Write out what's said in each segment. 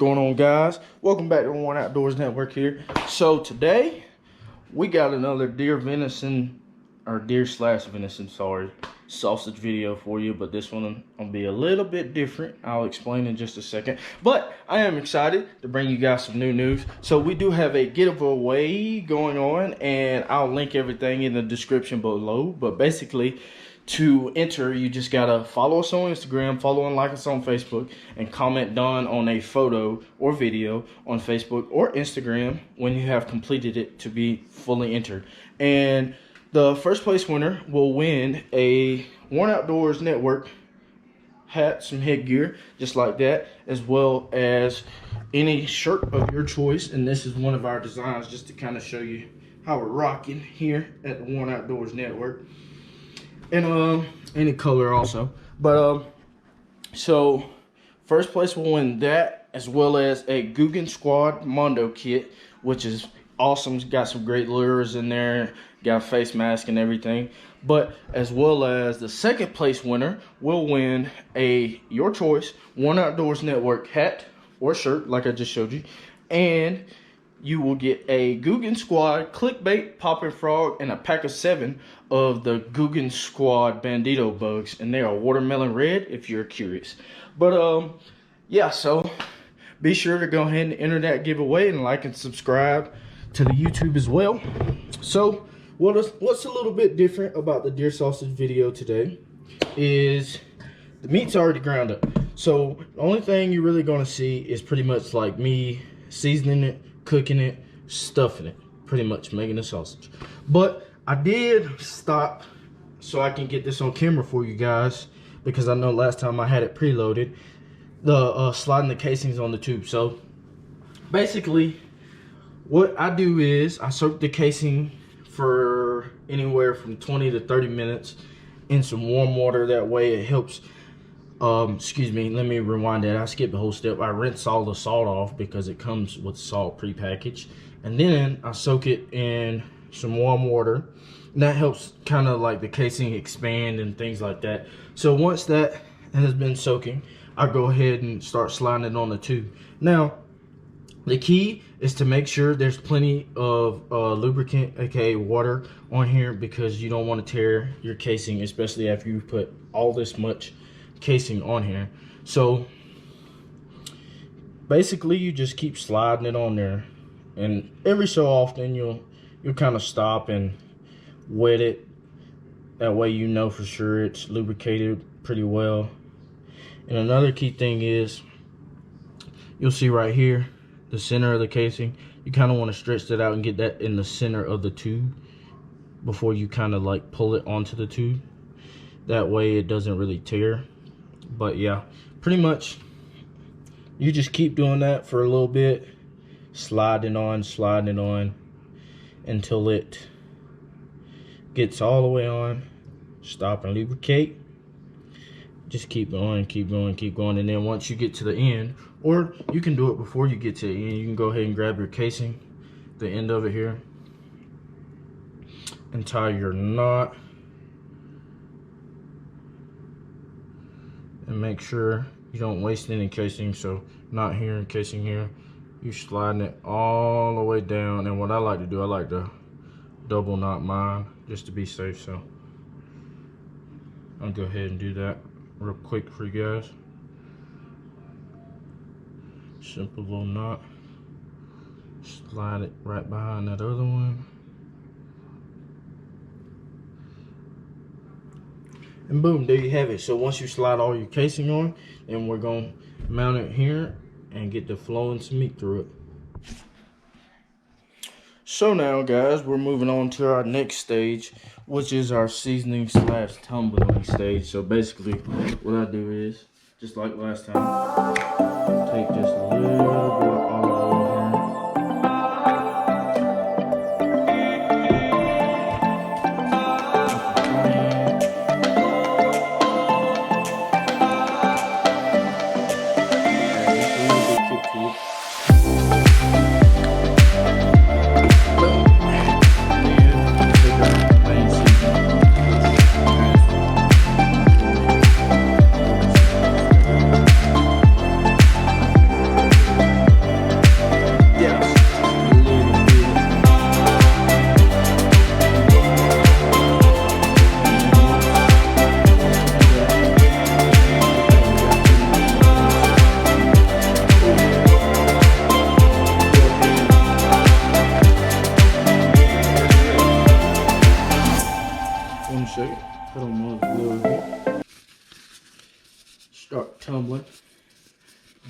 going on, guys? Welcome back to the One Outdoors Network here. So today we got another deer slash venison, sausage video for you, but this one will be a little bit different. I'll explain in just a second, but I am excited to bring you guys some new news. So we do have a giveaway going on, and I'll link everything in the description below. But basically, to enter, you just gotta follow us on Instagram, follow and like us on Facebook, and comment done on a photo or video on Facebook or Instagram when you have completed it to be fully entered. And the first place winner will win a One Outdoors Network hat, some headgear, just like that, as well as any shirt of your choice. And this is one of our designs, just to kind of show you how we're rocking here at the One Outdoors Network. And any color also. But so first place will win that, as well as a Guggen Squad Mondo kit, which is awesome. It's got some great lures in there, got a face mask and everything. But as well as the second place winner will win a your choice One Outdoors Network hat or shirt, like I just showed you, and you will get a Guggen Squad Clickbait Poppin' Frog and a pack of 7 of the Guggen Squad Bandito bugs, and they are watermelon red if you're curious. But yeah, so be sure to go ahead and enter that giveaway and like and subscribe to the YouTube as well. So what's a little bit different about the deer sausage video today is the meat's already ground up. So the only thing you're really gonna see is pretty much like me seasoning it, cooking it, stuffing it, pretty much making a sausage. But I did stop so I can get this on camera for you guys, because I know last time I had it preloaded, the sliding the casings on the tube. So basically what I do is I soak the casing for anywhere from 20 to 30 minutes in some warm water. That way it helps. Excuse me, let me rewind that. I skipped the whole step. I rinse all the salt off because it comes with salt prepackaged, and then I soak it in some warm water, and that helps kind of like the casing expand and things like that. So once that has been soaking, I go ahead and start sliding it on the tube. Now the key is to make sure there's plenty of lubricant, aka water, on here, because you don't want to tear your casing, especially after you put all this much casing on here. So basically you just keep sliding it on there, and every so often you'll kind of stop and wet it. That way you know for sure it's lubricated pretty well. And another key thing is, you'll see right here the center of the casing, you kind of want to stretch that out and get that in the center of the tube before you kind of like pull it onto the tube. That way it doesn't really tear. But yeah, pretty much you just keep doing that for a little bit, sliding it on until it gets all the way on. Stop and lubricate. Just keep going, and then once you get to the end, or you can do it before you get to the end, you can go ahead and grab your casing, the end of it here, and tie your knot. And make sure you don't waste any casing. So knot here and casing here, you sliding it all the way down. And what I like to do, I like to double knot mine just to be safe. So I'll go ahead and do that real quick for you guys. Simple little knot, slide it right behind that other one, and boom, there you have it. So once you slide all your casing on, then we're gonna mount it here and get the flowing some meat through it. So now, guys, we're moving on to our next stage, which is our seasoning slash tumbling stage. So basically what I do is, just like last time, take just a little bit of olive oil here.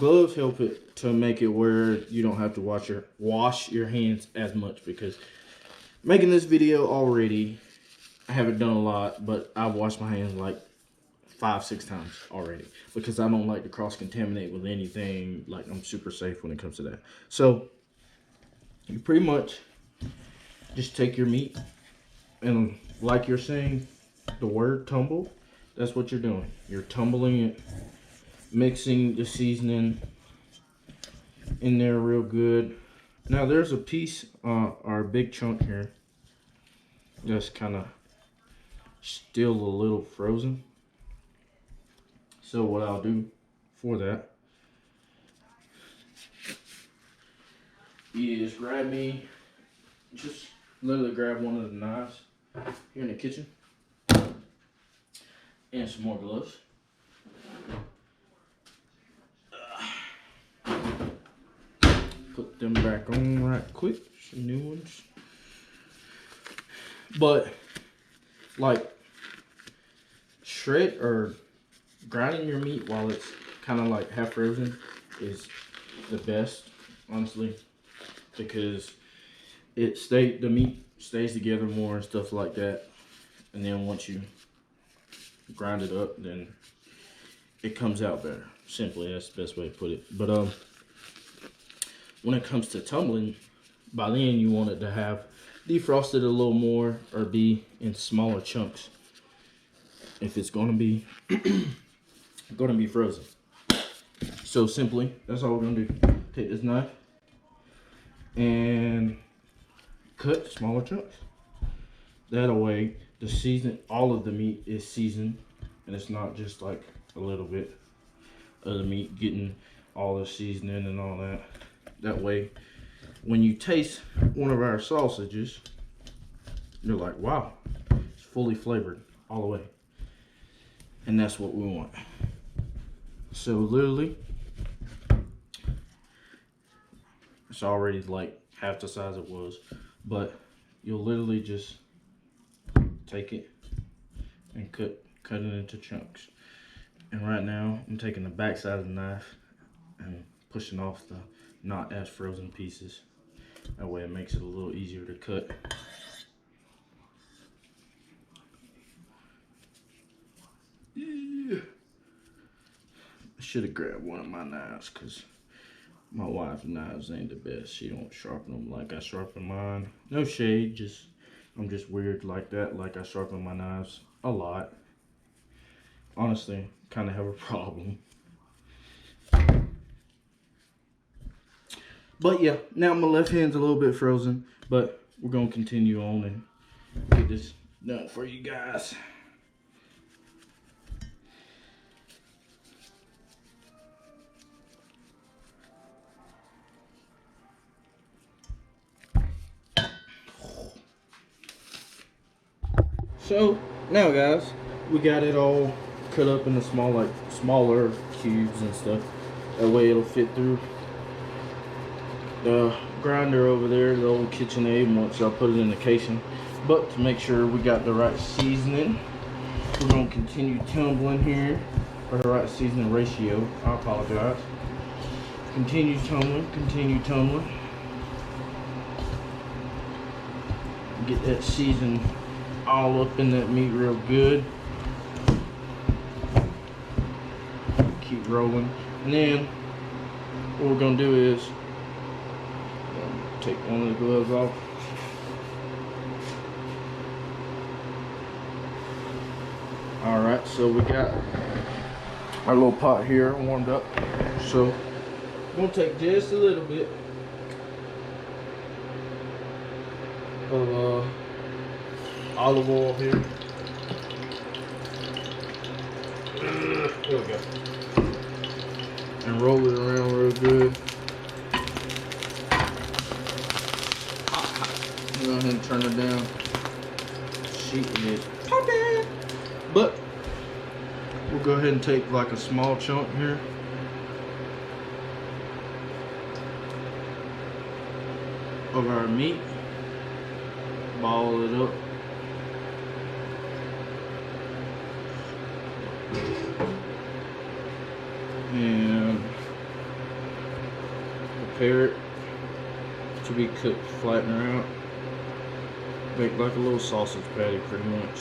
Gloves help it to make it where you don't have to wash your hands as much, because making this video already, I haven't done a lot, but I've washed my hands like 5-6 times already, because I don't like to cross-contaminate with anything. Like, I'm super safe when it comes to that. So you pretty much just take your meat, and like you're saying, the word tumble, that's what you're doing. You're tumbling it, mixing the seasoning in there real good. Now there's a piece, or a big chunk here, that's kind of still a little frozen. So what I'll do for that is just literally grab one of the knives here in the kitchen and some more gloves. Put them back on right quick, some new ones. But like shred or grinding your meat while it's kind of like half frozen is the best, honestly, because the meat stays together more and stuff like that. And then once you grind it up, then it comes out better. Simply, that's the best way to put it. But when it comes to tumbling, by then you want it to have defrosted a little more or be in smaller chunks if it's going to be frozen. So simply, that's all we're going to do. Take this knife and cut smaller chunks. That way all of the meat is seasoned, and it's not just like a little bit of the meat getting all the seasoning and all that. That way, when you taste one of our sausages, you're like, wow, it's fully flavored all the way. And that's what we want. So literally, it's already like half the size it was, but you'll literally just take it and cut it into chunks. And right now, I'm taking the back side of the knife and pushing off the not as frozen pieces. That way it makes it a little easier to cut. Yeah. I should have grabbed one of my knives, because my wife's knives ain't the best. She don't sharpen them like I sharpen mine. No shade, I'm just weird like that. Like, I sharpen my knives a lot. Honestly, kind of have a problem. But yeah, now my left hand's a little bit frozen, but we're gonna continue on and get this done for you guys. So now guys, we got it all cut up into smaller cubes and stuff. That way it'll fit through the grinder over there, the old KitchenAid, once I put it in the casing. But to make sure we got the right seasoning, we're gonna continue tumbling here for the right seasoning ratio. I apologize. Continue tumbling. Get that season all up in that meat real good. Keep rolling. And then what we're gonna do is take one of the gloves off. Alright, so we got our little pot here warmed up. So I'm gonna take just a little bit of olive oil here. There we go. And roll it around real good. Go ahead and turn it down. Sheet is popping. But we'll go ahead and take like a small chunk here. Of our meat. Ball it up. And prepare it to be cooked, flatten her out. Make like a little sausage patty pretty much.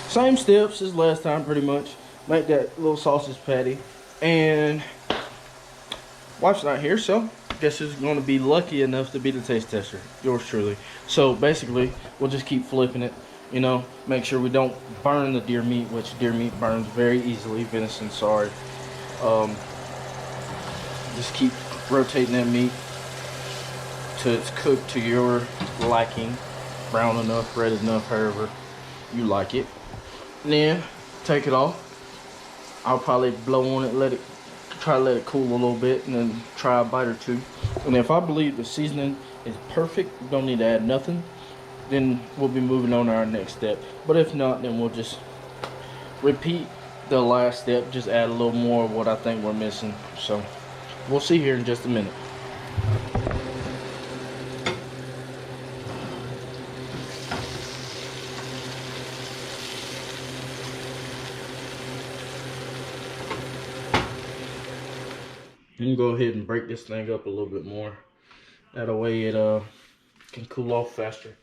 Same steps as last time pretty much. Make that little sausage patty. And wife's not here, so I guess she's going to be lucky enough to be the taste tester. Yours truly. So basically, we'll just keep flipping it. You know, make sure we don't burn the deer meat, which deer meat burns very easily. Venison, sorry. Just keep rotating that meat till it's cooked to your liking. Brown enough, red enough, however you like it. And then take it off. I'll probably blow on it, try to let it cool a little bit, and then try a bite or two. And if I believe the seasoning is perfect, we don't need to add nothing, then we'll be moving on to our next step. But if not, then we'll just repeat the last step, just add a little more of what I think we're missing. So we'll see here in just a minute. You can go ahead and break this thing up a little bit more. That way it can cool off faster.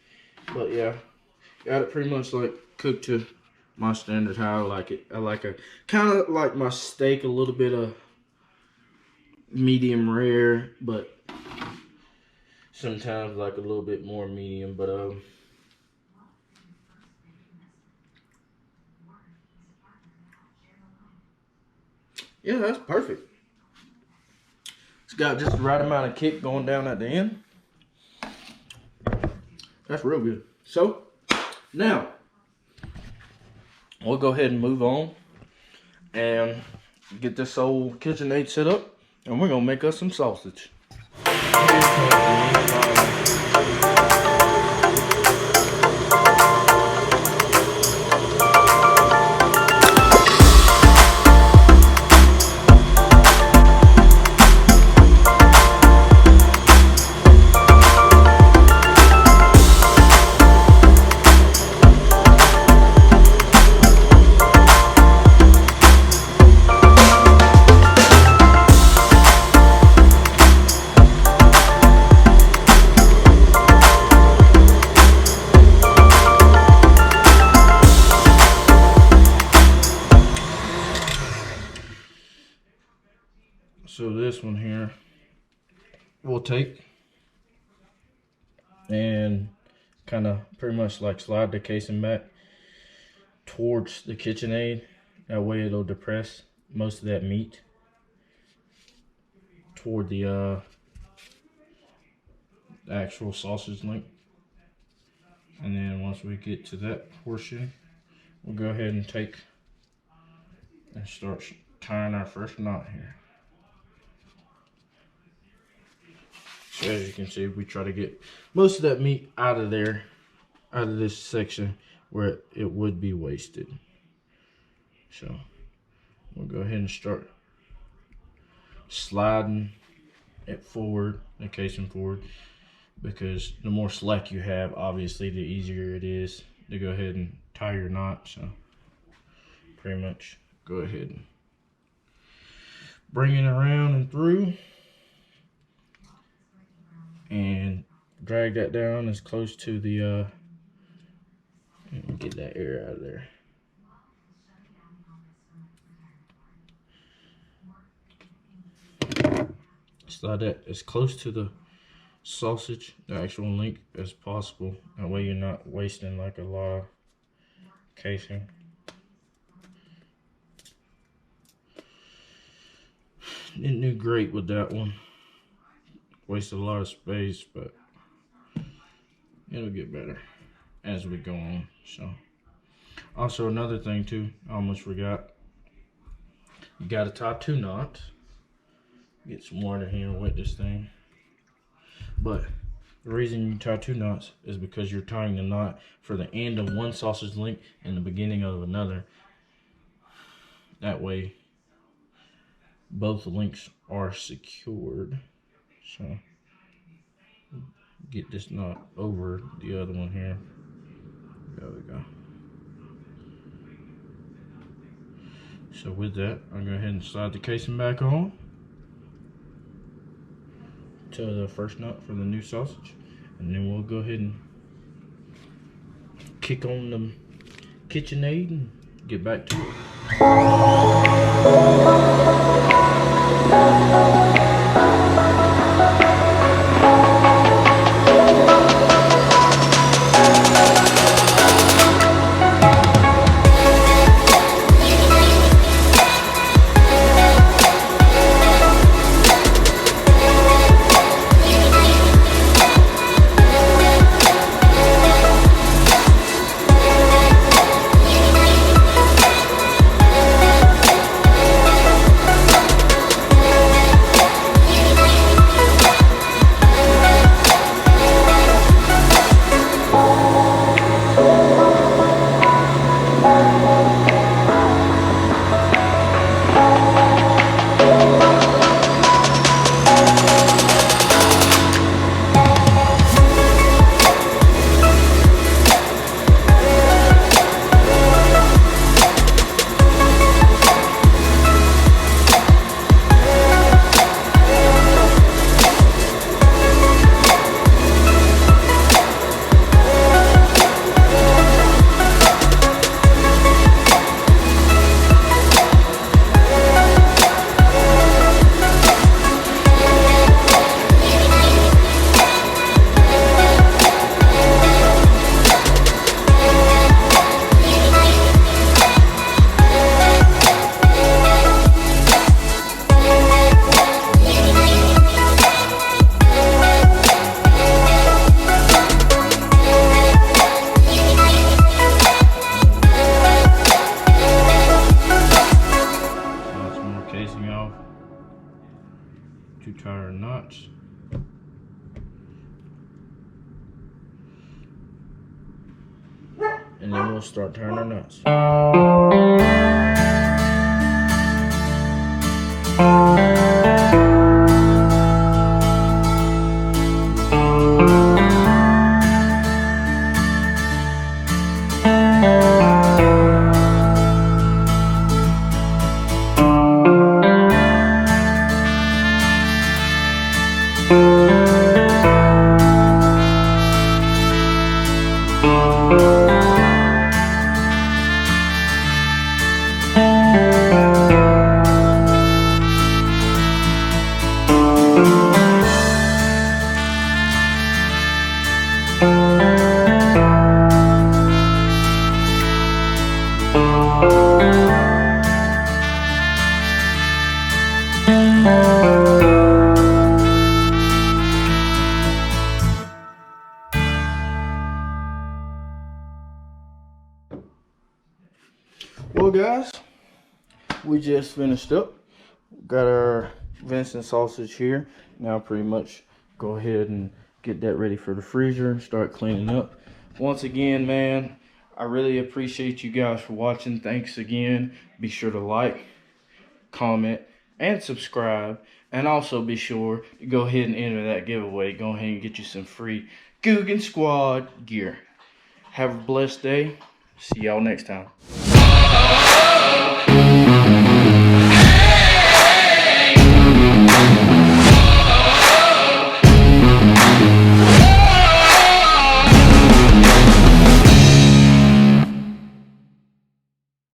But yeah, got it pretty much like cooked to my standard, how I like it. I like a kind of like my steak, a little bit of medium rare, but sometimes like a little bit more medium. But yeah, that's perfect. It's got just the right amount of kick going down at the end. That's real good. So now we'll go ahead and move on and get this old KitchenAid set up, and we're gonna make us some sausage. So this one here, we'll take and kind of pretty much like slide the casing back towards the KitchenAid. That way it'll depress most of that meat toward the actual sausage link. And then once we get to that portion, we'll go ahead and take and start tying our first knot here. So as you can see, we try to get most of that meat out of there, out of this section where it would be wasted. So we'll go ahead and start sliding it forward, the casing forward, because the more slack you have, obviously the easier it is to go ahead and tie your knot. So pretty much go ahead and bring it around and through and drag that down as close to the get that air out of there. Slide that as close to the sausage, the actual link, as possible. That way you're not wasting like a lot of casing. Didn't do great with that one. Wasted a lot of space, but it'll get better as we go on. So also another thing too, I almost forgot, you gotta tie 2 knots. Get some water here and wet this thing. But the reason you tie 2 knots is because you're tying the knot for the end of one sausage link and the beginning of another. That way both links are secured. So get this knot over the other one here. There we go. So with that, I'll go ahead and slide the casing back on to the first nut for the new sausage, and then we'll go ahead and kick on the KitchenAid and get back to it. Two tighter knots. And then we'll start turning our nuts. Well guys, we just finished up. Got our venison sausage here. Now pretty much go ahead and get that ready for the freezer and start cleaning up. Once again, man, I really appreciate you guys for watching. Thanks again. Be sure to like, comment, and subscribe. And also be sure to go ahead and enter that giveaway. Go ahead and get you some free Guggen Squad gear. Have a blessed day. See y'all next time.